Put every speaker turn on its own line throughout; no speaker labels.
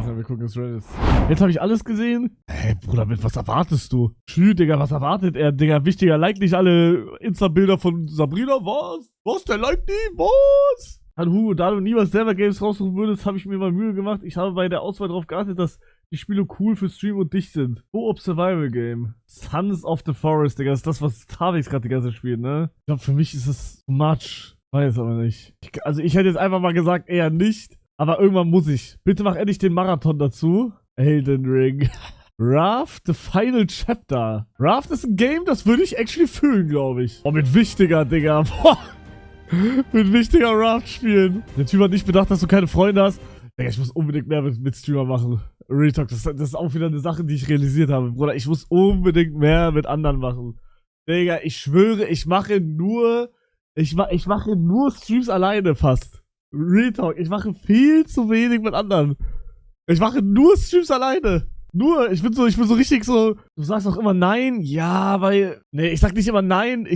Alter, wir gucken jetzt Reddit. Jetzt habe ich alles gesehen. Hey, Bruder, mit was erwartest du? Schü, Digga, was erwartet er? Digga, wichtiger, like nicht alle Insta-Bilder von Sabrina. Was? Was, der like die? Was? An Hugo, da du niemals selber Games raussuchen würdest, habe ich mir mal Mühe gemacht. Ich habe bei der Auswahl darauf geachtet, dass die Spiele cool für Stream und dich sind. Co-op Survival Game. Sons of the Forest, Digga. Das ist das, was Tavix gerade die ganze Zeit spielt, ne? Ich glaube, für mich ist es too much. Weiß aber nicht. Also ich hätte jetzt einfach mal gesagt, eher nicht. Aber irgendwann muss ich. Bitte mach endlich den Marathon dazu. Elden Ring. Raft, The Final Chapter. Raft ist ein Game, das würde ich actually fühlen, glaube ich. Oh, mit wichtiger, Digga. Boah. Mit wichtiger Raft spielen. Der Typ hat nicht bedacht, dass du keine Freunde hast. Digga, ich muss unbedingt mehr mit Streamer machen. Real Talk, das ist auch wieder eine Sache, die ich realisiert habe. Bruder, ich muss unbedingt mehr mit anderen machen. Digga, ich schwöre, ich mache nur Streams alleine fast. Real Talk, ich mache viel zu wenig mit anderen. Ich mache nur Streams alleine. Nur, ich bin so richtig so, du sagst auch immer nein, ja, weil, nee, ich sag nicht immer nein,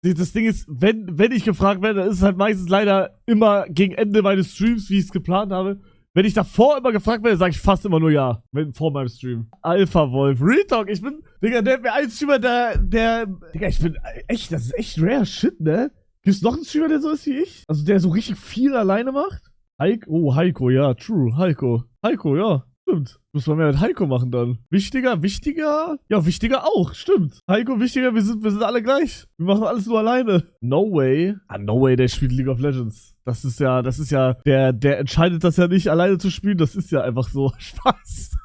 das Ding ist, wenn ich gefragt werde, dann ist es halt meistens leider immer gegen Ende meines Streams, wie ich es geplant habe. Wenn ich davor immer gefragt werde, sage ich fast immer nur ja. Vor meinem Stream. Alpha Wolf. Real Talk, ich bin, Digga, der ein Streamer, Digga, ich bin, echt, das ist echt rare shit, ne? Gibt's noch einen Streamer, der so ist wie ich? Also der so richtig viel alleine macht? Heiko, ja, true, Heiko, ja, stimmt. Muss man mehr mit Heiko machen dann. Wichtiger? Ja, wichtiger auch, stimmt. Heiko, wichtiger, wir sind alle gleich. Wir machen alles nur alleine. No Way. No Way, der spielt League of Legends. Das ist ja, der entscheidet das ja nicht, alleine zu spielen. Das ist ja einfach so. Spaß.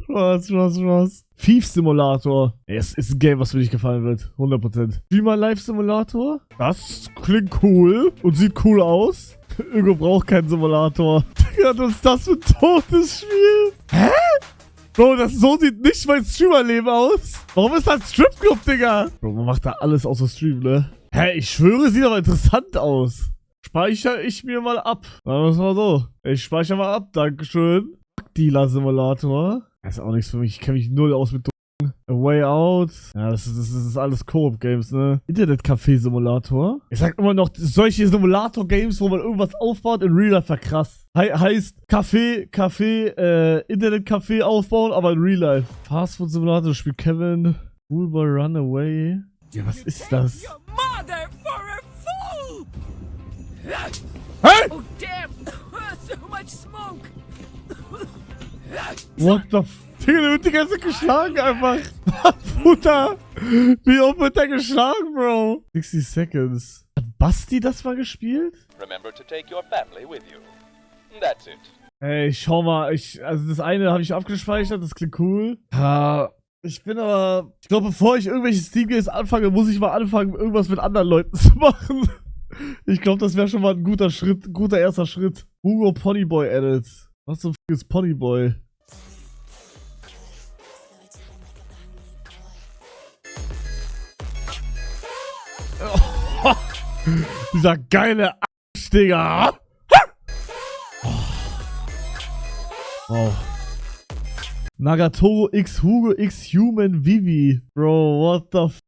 Spaß. Thief Simulator. Ey, es ist ein Game, was mir nicht gefallen wird. 100%. Streamer Live Simulator. Das klingt cool und sieht cool aus. Irgendwo braucht keinen Simulator. Digga, was ist das für ein totes Spiel? Hä? Bro, so sieht nicht mein Streamerleben aus. Warum ist das ein Stripclub, Digga? Bro, man macht da alles außer Stream, ne? Hä, ich schwöre, sieht aber interessant aus. Speichere ich mir mal ab. Sagen wir es mal so. Ich speichere mal ab, dankeschön. Dealer Simulator. Das ist auch nichts für mich. Ich kenne mich null aus mit A Way Out. Ja, das ist alles Co-op-Games, ne? Internet-Café-Simulator. Ich sag immer noch, solche Simulator-Games, wo man irgendwas aufbaut, in Real Life war krass. Heißt Internet-Café aufbauen, aber in Real Life. Fastfood-Simulator spielt Kevin. Uber Runaway. Ja, was ist das? Hey! Oh, damn! So much smoke! What the f... Digga, der wird die ganze Zeit geschlagen einfach. Bruder! Wie oft wird der geschlagen, Bro? 60 Seconds. Hat Basti das mal gespielt? Remember to take your family with you. That's it. Ey, schau mal, also das eine habe ich abgespeichert, das klingt cool. Ja, ich glaube, bevor ich irgendwelche Steam Games anfange, muss ich mal anfangen, irgendwas mit anderen Leuten zu machen. Ich glaube, das wäre schon mal ein guter erster Schritt. Hugo Ponyboy Edits. Was zum F*** ist Ponyboy? Oh, dieser geile Arsch, Digga. Wow. Nagatoro X Hugo X Human Vivi. Bro, what the f***,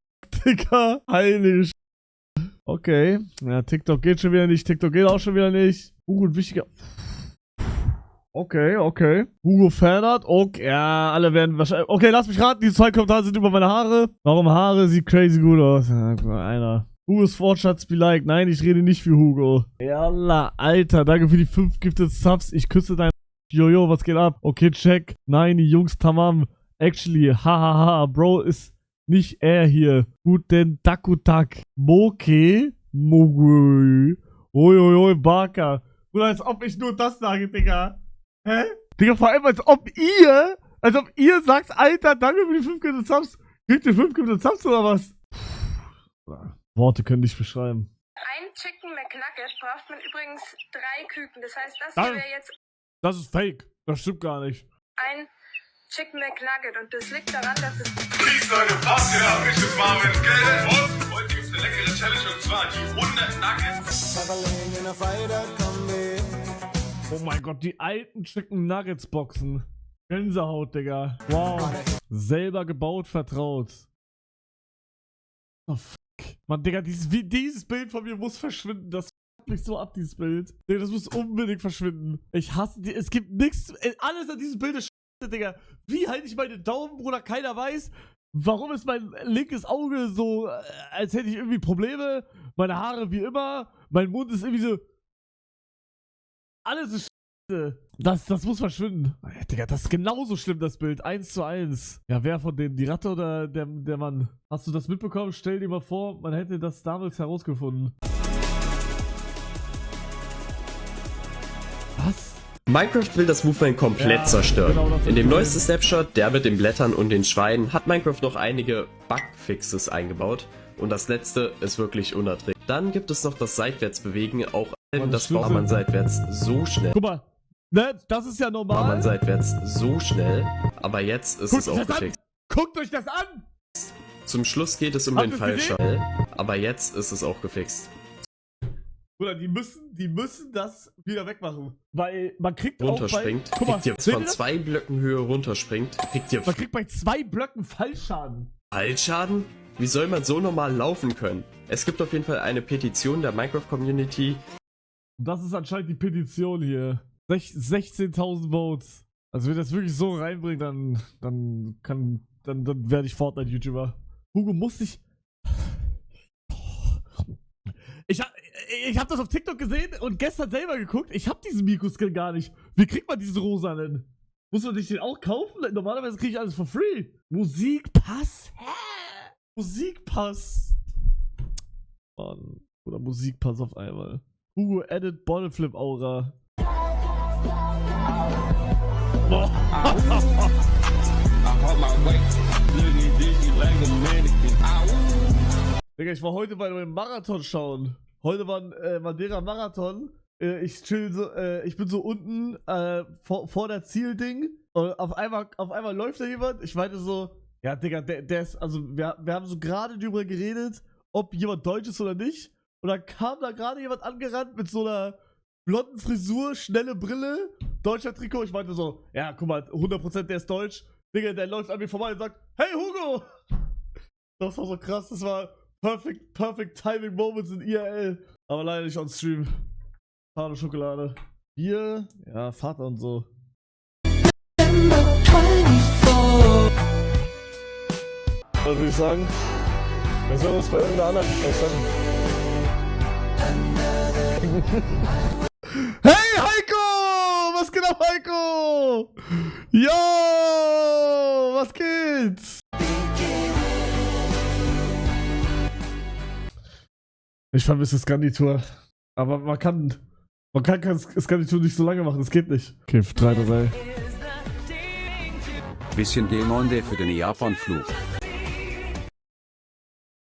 Digga? Heilig. Okay. Ja, TikTok geht schon wieder nicht. TikTok geht auch schon wieder nicht. Hugo ein wichtiger... Okay. Hugo Fanart. Okay, ja, alle werden wahrscheinlich... Okay, lass mich raten. Die 2 Kommentare sind über meine Haare. Warum Haare? Sieht crazy gut aus. Ja, einer. Hugos Fortschatz be like. Nein, ich rede nicht für Hugo. Jalla, Alter. Danke für die 5 Gifted Subs. Ich küsse dein... Jojo, was geht ab? Okay, check. Nein, die Jungs, tamam. Actually, hahaha. Bro, ist nicht er hier. Guten Takutak. Moke. Mogui. Oi, Baka. Oder als ob ich nur das sage, Digga. Hä? Digga, vor allem als ob ihr sagt, Alter, danke für die 5 Gifted Subs. Kriegt ihr 5 Gifted Subs oder was? Worte können nicht beschreiben.
Ein Chicken McNugget braucht man übrigens 3 Küken. Das heißt, das wäre jetzt...
Das ist fake. Das stimmt gar nicht.
Ein Chicken McNugget und das liegt daran, dass es...
Peace, Leute, passt ja. Ich bin Marvin, gell? Und heute gibt's eine leckere Challenge und zwar die 100 Nuggets.
Oh mein Gott, die alten Chicken Nuggets Boxen. Gänsehaut, Digga. Wow. Selber gebaut, vertraut. Oh fuck. Mann, Digga, dieses Bild von mir muss verschwinden. Das mich so ab, dieses Bild. Digga, das muss unbedingt verschwinden. Ich hasse die. Es gibt nichts. Alles an diesem Bild ist scheiße, Digga. Wie halte ich meine Daumen, Bruder? Keiner weiß. Warum ist mein linkes Auge so, als hätte ich irgendwie Probleme? Meine Haare wie immer. Mein Mund ist irgendwie so. Alles ist scheiße. Das muss verschwinden. Digga, das ist genauso schlimm, das Bild. 1:1. Ja, wer von denen? Die Ratte oder der Mann? Hast du das mitbekommen? Stell dir mal vor, man hätte das damals herausgefunden. Was?
Minecraft will das Movement komplett zerstören.
Genau,
in dem neuesten Snapshot, der mit den Blättern und den Schweinen, hat Minecraft noch einige Bugfixes eingebaut. Und das letzte ist wirklich unerträglich. Dann gibt es noch das Seitwärtsbewegen, auch das war man seitwärts so schnell.
Guck mal, ne, das ist ja normal.
War man seitwärts so schnell, aber jetzt ist es auch gefixt.
Guckt euch das an!
Zum Schluss geht es um den Fallschall, aber jetzt ist es auch gefixt.
Oder die müssen das wieder wegmachen. Weil man kriegt
runterspringt,
auch bei,
kriegt ihr von 2 Blöcken Höhe runterspringt, kriegt ihr...
Man kriegt bei 2 Blöcken Fallschaden.
Fallschaden? Wie soll man so normal laufen können? Es gibt auf jeden Fall eine Petition der Minecraft-Community.
Das ist anscheinend die Petition hier. 16.000 Votes. Also wenn das wirklich so reinbringt, dann werde ich Fortnite-YouTuber. Hugo muss sich... Ich hab das auf TikTok gesehen und gestern selber geguckt. Ich hab diesen Miku-Skin gar nicht. Wie kriegt man diesen rosanen? Muss man sich den auch kaufen? Normalerweise kriege ich alles for free. Musikpass? Hä? Musikpass. Mann. Oder Musikpass auf einmal. Hugo edit Bottleflip Aura. Digga, ich war heute bei einem Marathon schauen. Heute war ein Madeira Marathon. Ich chill so, ich bin so unten vor der Zielding. Und auf einmal läuft da jemand. Ich meinte so, ja, Digga, der ist, also wir haben so gerade drüber geredet, ob jemand deutsch ist oder nicht. Und dann kam da gerade jemand angerannt mit so einer blonden Frisur, schnelle Brille, deutscher Trikot. Ich meinte so, ja, guck mal, 100% der ist deutsch. Digga, der läuft an mir vorbei und sagt, hey Hugo! Das war so krass, das war perfect timing moments in IRL. Aber leider nicht on stream. Schade Schokolade. Bier, ja, Vater und so. Was würde ich sagen? Wir sollen uns bei irgendeiner anderen sagen. Hey Heiko! Was geht ab, Heiko? Yo! Was geht? Ich vermisse Scanditur. Aber man kann Scanditur nicht so lange machen, das geht nicht. Okay, 3-3.
Bisschen Demonde für den Japan-Flug.